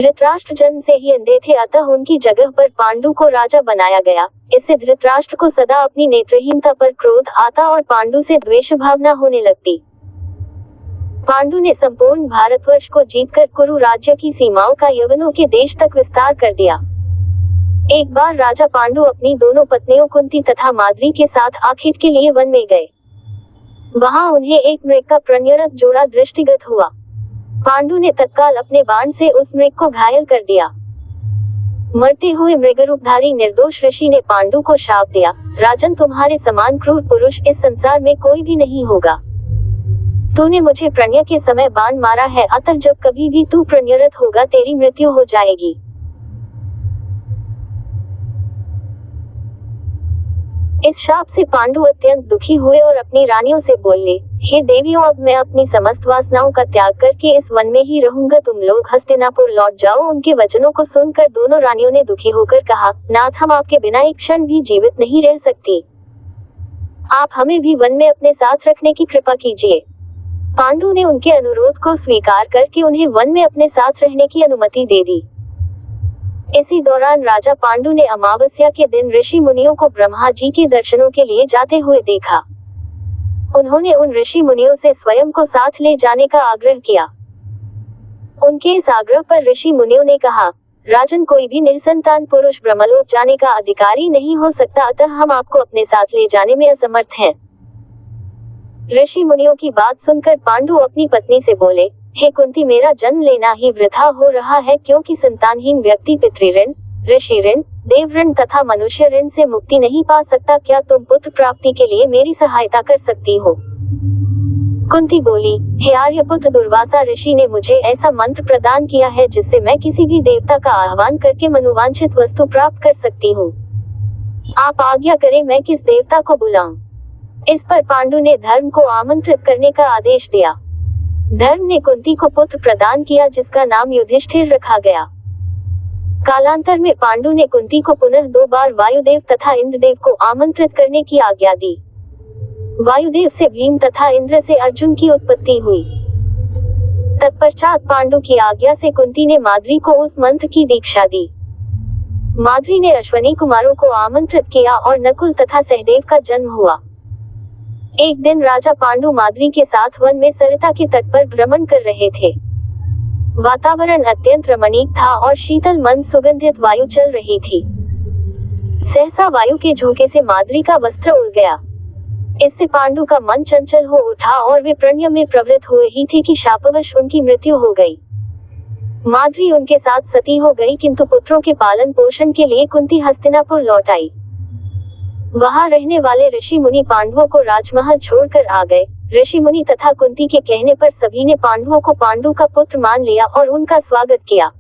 धृतराष्ट्र जन्म से ही अंधे थे, अतः उनकी जगह पर पांडु को राजा बनाया गया। इससे धृतराष्ट्र को सदा अपनी नेत्रहीनता पर क्रोध आता और पांडु से द्वेष भावना होने लगती। पांडु ने संपूर्ण भारतवर्ष को जीतकर कुरु राज्य की सीमाओं का यवनों के देश तक विस्तार कर दिया। एक बार राजा पांडु अपनी दोनों पत्नियों कुंती तथा माद्री के साथ आखेट के लिए वन में गए। वहां उन्हें एक मृग का प्रणयरत जोड़ा दृष्टिगत हुआ। पांडु ने तत्काल अपने बाण से उस मृग को घायल कर दिया। मरते हुए मृगरूपधारी निर्दोष ऋषि ने पांडु को शाप दिया, राजन, तुम्हारे समान क्रूर पुरुष इस संसार में कोई भी नहीं होगा। तूने मुझे प्रणय के समय बाण मारा है, अतः जब कभी भी तू प्रणयरत होगा तेरी मृत्यु हो जाएगी। इस शाप से पांडु अत्यंत दुखी हुए और अपनी रानियों से बोले, हे देवियों, अब मैं अपनी समस्त वासनाओं का त्याग करके इस वन में ही रहूंगा, तुम लोग हस्तिनापुर लौट जाओ। उनके वचनों को सुनकर दोनों रानियों ने दुखी होकर कहा, नाथ, हम आपके बिना एक क्षण भी जीवित नहीं रह सकती। आप हमें भी वन में अपने साथ रखने की कृपा कीजिए। पांडु ने उनके अनुरोध को स्वीकार करके उन्हें वन में अपने साथ रहने की अनुमति दे दी। इसी दौरान राजा पांडु ने अमावस्या के दिन ऋषि मुनियों को ब्रह्मा जी के दर्शनों के लिए जाते हुए देखा। उन्होंने उन ऋषि मुनियों से स्वयं को साथ ले जाने का आग्रह किया। उनके इस आग्रह पर ऋषि मुनियों ने कहा, राजन, कोई भी निसंतान पुरुष ब्रह्मलोक जाने का अधिकारी नहीं हो सकता, अतः हम आपको अपने साथ ले जाने में असमर्थ हैं। ऋषि मुनियों की बात सुनकर पांडु अपनी पत्नी से बोले, हे कुंती, मेरा जन्म लेना ही वृथा हो रहा है, क्योंकि संतानहीन व्यक्ति पितृऋण, ऋषि ऋण, देव ऋण तथा मनुष्य ऋण से मुक्ति नहीं पा सकता। क्या तुम पुत्र प्राप्ति के लिए मेरी सहायता कर सकती हो? कुंती बोली, हे आर्यपुत्र, दुर्वासा ऋषि ने मुझे ऐसा मंत्र प्रदान किया है जिससे मैं किसी भी देवता का आह्वान करके मनोवांछित वस्तु प्राप्त कर सकती हूँ। आप आज्ञा करें, मैं किस देवता को बुलाऊं? इस पर पांडु ने धर्म को आमंत्रित करने का आदेश दिया। धर्म ने कुंती को पुत्र प्रदान किया जिसका नाम युधिष्ठिर रखा गया। कालांतर में पांडु ने कुंती को पुनः 2 बार वायुदेव तथा इंद्रदेव को आमंत्रित करने की आज्ञा दी। वायुदेव से भीम तथा इंद्र से अर्जुन की उत्पत्ति हुई। तत्पश्चात पांडु की आज्ञा से कुंती ने माद्री को उस मंत्र की दीक्षा दी। माद्री ने अश्वनी कुमारों को आमंत्रित किया और नकुल तथा सहदेव का जन्म हुआ। एक दिन राजा पांडु माद्री के साथ वन में सरिता के तट पर भ्रमण कर रहे थे। वातावरण अत्यंत रमणीक था और शीतल मंद सुगंधित वायु चल रही थी। सहसा वायु के झोंके से माद्री का वस्त्र उड़ गया। इससे पांडु का मन चंचल हो उठा और वे प्रणय में प्रवृत्त हुए ही थे कि शापवश उनकी मृत्यु हो गई। माद्री उनके साथ सती हो गई, किंतु पुत्रों के पालन पोषण के लिए कुंती हस्तिनापुर लौट आई। वहां रहने वाले ऋषि मुनि पांडवों को राजमहल छोड़कर आ गए। ऋषि मुनि तथा कुंती के कहने पर सभी ने पांडवों को पांडु का पुत्र मान लिया और उनका स्वागत किया।